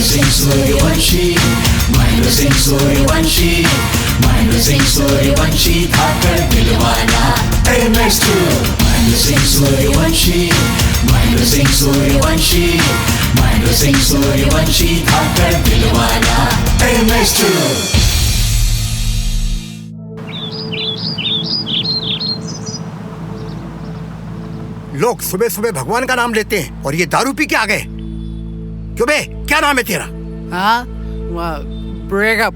Singer Suryavanshi, Mahendra Singh Suryavanshi, Mahendra Singh Suryavanshi, धाकड़ दिलवाला MS2। Mahendra Singh Suryavanshi, Mahendra Singh Suryavanshi, Mahendra Singh Suryavanshi, धाकड़ दिलवाला MS2। लोग सुबह सुबह भगवान का नाम लेते हैं और ये दारू पी के आ गए। क्यों बे, क्या नाम है तेरा? हाँ, ब्रेकअप।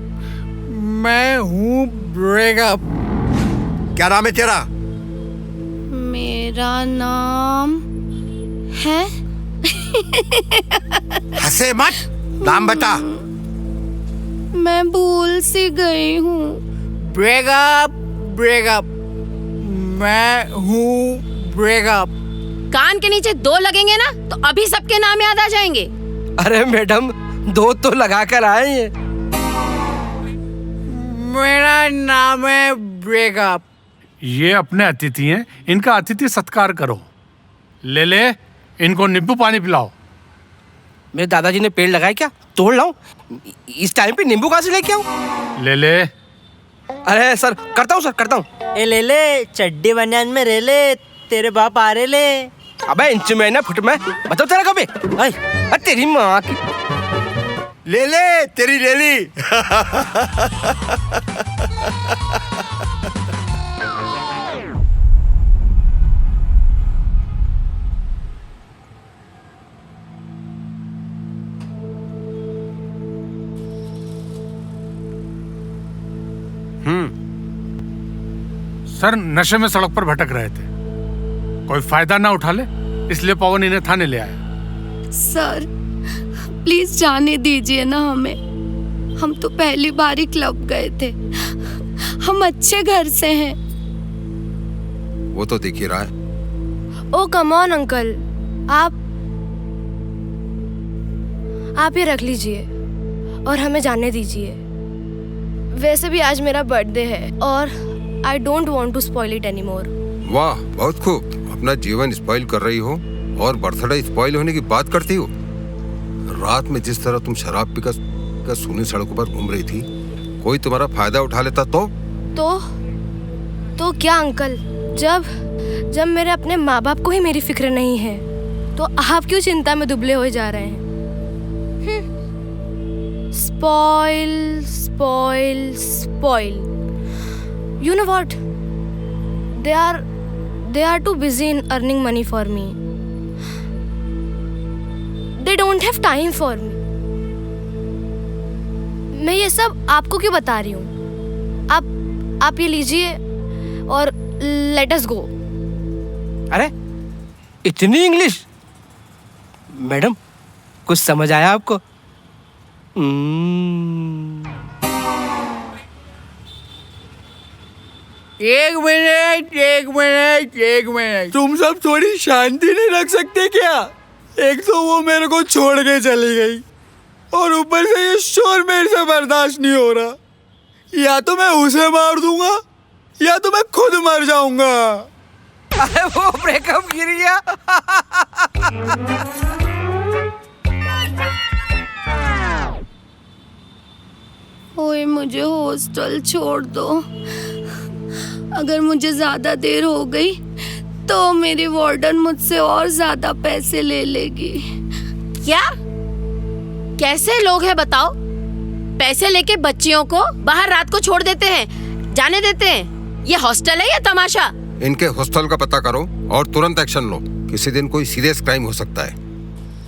मैं हूँ ब्रेकअप। क्या नाम है तेरा? मेरा नाम है। हंसे मत, नाम बता। मैं भूल सी गई हूँ। Breakup breakup. मैं हूँ ब्रेकअप। कान के नीचे 2 लगेंगे ना तो अभी सबके नाम याद आ जाएंगे। अरे मैडम, 2 तो लगा कर आए हैं। मेरा नाम है ब्रेकअप। ये अपने अतिथि हैं, इनका अतिथि सत्कार करो। ले इनको नींबू पानी पिलाओ। मेरे दादाजी ने पेड़ लगाए क्या? तोड़ लाऊं? इस टाइम पे नींबू कहाँ से लेके आऊं? ले। अरे सर, करता हूँ सर, करता हूँ। ए ले चड्डी बनियान में रे ले, तेरे बाप आ रहे ले। अबे इंच में ना फुट में, बताओ तेरा कब है? अरे तेरी माँ की। ले तेरी ले ली। सर नशे में सड़क पर भटक रहे थे, कोई फायदा ना उठा ले, इसलिए पवन इन्हें थाने ले आया। सर प्लीज जाने दीजिए ना हमें। हम तो पहली बार ही क्लब गए थे। हम अच्छे घर से हैं। वो तो दिख ही रहा है। ओ कम ऑन अंकल, आप ये रख लीजिए और हमें जाने दीजिए। वैसे भी आज मेरा बर्थडे है और I don't want to spoil it anymore. वाह, बहुत खूब। अपना जीवन स्पॉइल कर रही हो और बर्थडे स्पॉइल होने की बात करती हो। रात में जिस तरह तुम शराब पीकर सूनी सड़कों पर घूम रही थी, कोई तुम्हारा फायदा उठा लेता तो क्या अंकल? जब मेरे अपने माँ बाप को ही मेरी फिक्र नहीं है तो आप क्यों चिंता में दुबले हो जा रहे हैं? Spoil spoil spoil. You know what? They are too busy in earning money for me. They don't have time for me. मैं ये सब आपको क्यों बता रही हूँ? आप ये लीजिए और let us go. अरे इतनी इंग्लिश? मैडम, कुछ समझ आया आपको? एक मिनट, तुम सब थोड़ी शांति नहीं रख सकते क्या? एक तो वो मेरे को छोड़ के चली गई और ऊपर से ये शोर मेरे से बर्दाश्त नहीं हो रहा। या तो मैं उसे मार दूंगा या तो मैं खुद मर जाऊंगा। अरे वो ब्रेकअप गिर गया। ओए मुझे हॉस्टल छोड़ दो। अगर मुझे ज्यादा देर हो गई तो मेरी वार्डन मुझसे और ज्यादा पैसे ले लेगी। क्या? कैसे लोग हैं बताओ? पैसे लेके बच्चियों को बाहर रात को छोड़ देते हैं, जाने देते हैं। ये हॉस्टल है या तमाशा? इनके हॉस्टल का पता करो और तुरंत एक्शन लो। किसी दिन कोई सीरियस क्राइम हो सकता है।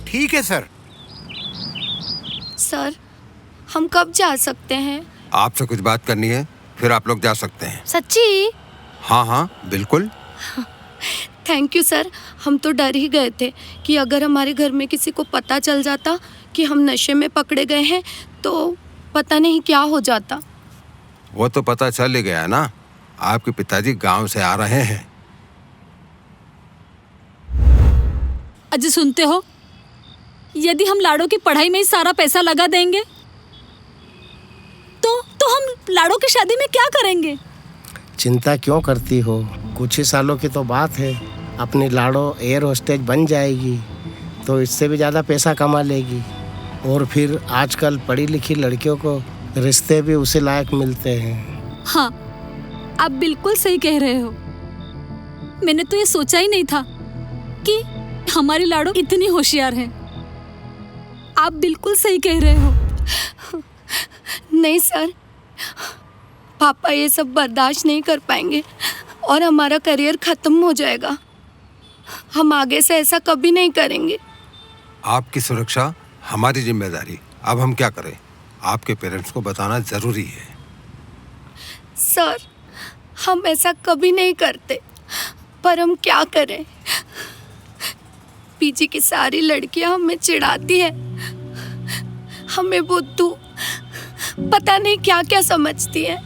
ठीक है सर। सर हम कब जा सकते हैं? आपसे कुछ बात करनी है, फिर आप लोग जा सकते हैं। सच्ची? हाँ बिल्कुल। Thank you sir. हम तो डर ही गए थे कि अगर हमारे घर में किसी को पता चल जाता कि हम नशे में पकड़े गए हैं तो पता नहीं क्या हो जाता। वो तो पता चल ही गया ना, आपके पिताजी गांव से आ रहे हैं। अजय सुनते हो, यदि हम लाड़ो की पढ़ाई में ही सारा पैसा लगा देंगे तो हम लाड़ो की शादी में क्या करेंगे? चिंता क्यों करती हो? कुछ ही सालों की तो बात है। अपनी लाड़ो एयर होस्टेज बन जाएगी तो इससे भी ज़्यादा पैसा कमा लेगी। और फिर आजकल पढ़ी लिखी लड़कियों को रिश्ते भी उसी लायक मिलते हैं। हाँ, आप बिल्कुल सही कह रहे हो। मैंने तो ये सोचा ही नहीं था कि हमारी लाडो इतनी होशियार है। आप बिल्कुल सही कह रहे हो। नहीं सर, पापा ये सब बर्दाश्त नहीं कर पाएंगे और हमारा करियर खत्म हो जाएगा। हम आगे से ऐसा कभी नहीं करेंगे। आपकी सुरक्षा हमारी जिम्मेदारी। अब हम क्या करें? आपके पेरेंट्स को बताना जरूरी है। सर, हम ऐसा कभी नहीं करते, पर हम क्या करें? पीजी की सारी लड़कियां हमें चिढ़ाती है, हमें बुद्धू पता नहीं क्या क्या समझती है।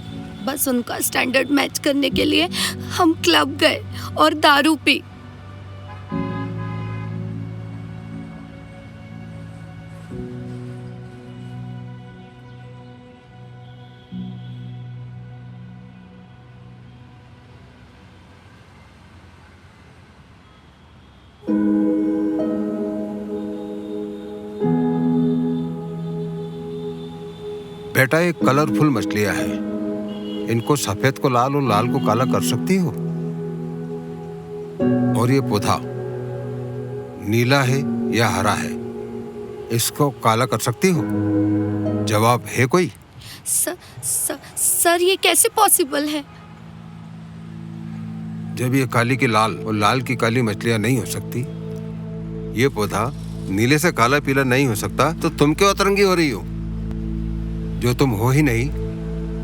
बस उनका स्टैंडर्ड मैच करने के लिए हम क्लब गए और दारू पी। बेटा, ये कलरफुल मछलियां हैं। इनको सफेद को लाल और लाल को काला कर सकती हो? और ये पौधा नीला है या हरा है, इसको काला कर सकती हो? जवाब है कोई? सर, ये कैसे पॉसिबल है? जब ये काली की लाल और लाल की काली मछलियां नहीं हो सकती, ये पौधा नीले से काला पीला नहीं हो सकता, तो तुम क्यों अतरंगी हो रही हो? जो तुम हो ही नहीं,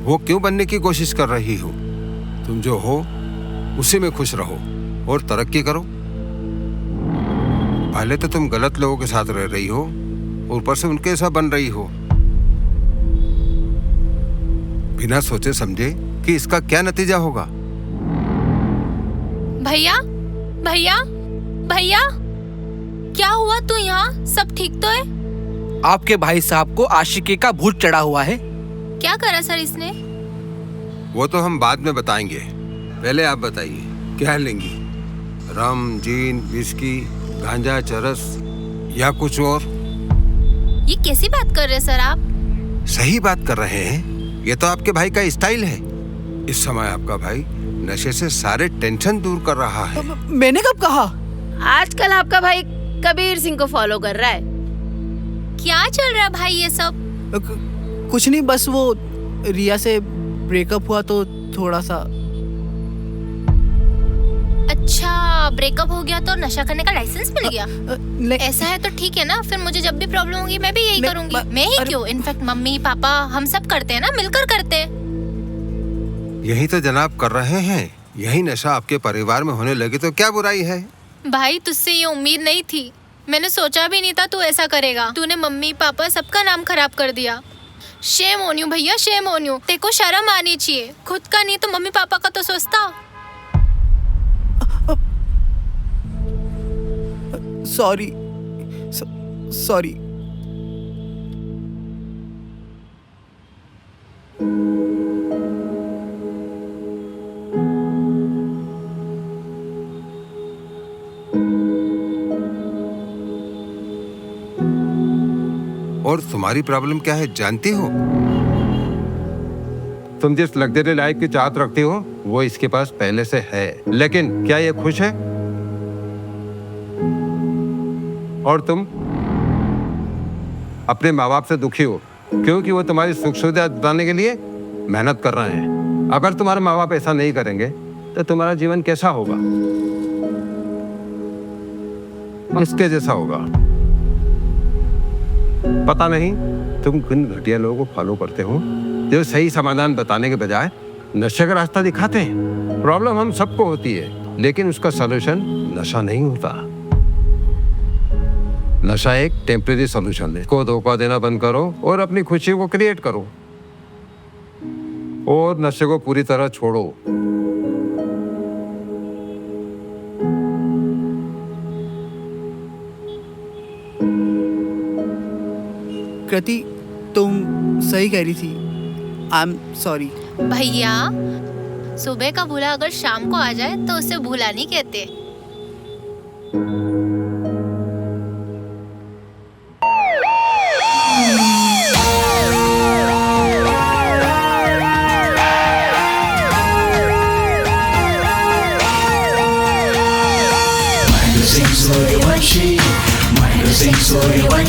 वो क्यों बनने की कोशिश कर रही हो? तुम जो हो उसी में खुश रहो और तरक्की करो। पहले तो तुम गलत लोगों के साथ रह रही हो, ऊपर से उनके साथ बन रही हो, बिना सोचे समझे कि इसका क्या नतीजा होगा। भैया, भैया, भैया, क्या हुआ? तू यहाँ? सब ठीक तो है? आपके भाई साहब को आशिकी का भूत चढ़ा हुआ है। क्या करा सर इसने? वो तो हम बाद में बताएंगे। पहले आप बताइए, क्या लेंगी? रम, जीन, विस्की, गांजा, चरस या कुछ और? ये कैसी बात कर रहे हैं सर आप? सही बात कर रहे हैं। ये तो आपके भाई का स्टाइल है। इस समय आपका भाई नशे से सारे टेंशन दूर कर रहा है। मैंने कब कहा? आजकल आपका भाई कबीर सिंह को फॉलो कर रहा है। क्या चल रहा है भाई ये सब? कुछ नहीं, बस वो रिया से ब्रेकअप हुआ तो थोड़ा सा। अच्छा, ब्रेकअप हो गया तो नशा करने का लाइसेंस मिल गया? ऐसा है तो ठीक है ना, फिर मुझे जब भी प्रॉब्लम होगी मैं भी यही करूंगी। मैं ही क्यों, इनफैक्ट मम्मी पापा हम सब करते हैं ना, मिलकर करते हैं। यही तो जनाब कर रहे हैं। यही नशा आपके परिवार में होने लगे तो क्या बुराई है? भाई, तुझसे ये उम्मीद नहीं थी। मैंने सोचा भी नहीं था तू ऐसा करेगा। तूने मम्मी पापा सबका नाम खराब कर दिया। शेम ऑन यू भैया, शेम ऑन यू। तेरे को शर्म आनी चाहिए, खुद का नहीं तो मम्मी पापा का तो सोचता। Sorry sorry. और तुम्हारी प्रॉब्लम क्या है जानती हो? तुम जिस लग्जरी लाइफ की चाहत रखती हो वो इसके पास पहले से है, लेकिन क्या ये खुश है? और तुम अपने माँ बाप से दुखी हो क्योंकि वो तुम्हारी सुख सुविधा जुटाने के लिए मेहनत कर रहे हैं। अगर तुम्हारे माँ बाप ऐसा नहीं करेंगे तो तुम्हारा जीवन कैसा होगा? इसके जैसा होगा। पता नहीं तुम किन घटिया लोगों को फॉलो करते हो जो सही समाधान बताने के बजाय नशे का रास्ता दिखाते हैं। प्रॉब्लम हम सबको होती है, लेकिन उसका सलूशन नशा नहीं होता। नशा एक टेम्परेरी सॉल्यूशन है। को धोखा देना बंद करो और अपनी खुशी को क्रिएट करो और नशे को पूरी तरह छोड़ो। कृति, तुम सही कह रही थी। I am sorry. भैया, सुबह का भूला अगर शाम को आ जाए तो उसे भूला नहीं कहते।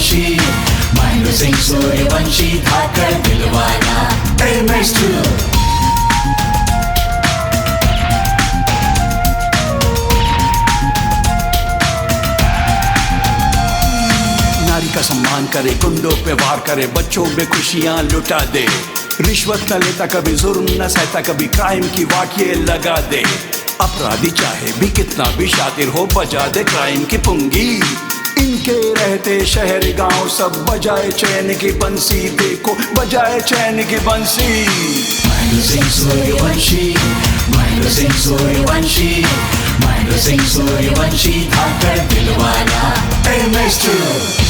सूर्यवंशी महेंद्र सिंह सूर्यवंशी धाकड़ दिलवाला MS2 नारी का सम्मान करे, गुंडों पे वार करे, बच्चों में खुशियां लुटा दे, रिश्वत न लेता, कभी जुर्म न सहता, कभी क्राइम की वाटियां लगा दे, अपराधी चाहे भी कितना भी शातिर हो, बजा दे क्राइम की पुंगी, इनके रहते शहर गांव सब बजाए चैन की बंसी, देखो बजाए चैन की बंसी। महेंद्र सिंह सूर्यवंशी महेंद्र सिंह सूर्यवंशी महेंद्र सिंह सूर्यवंशी धाकड़ दिलवाला MS2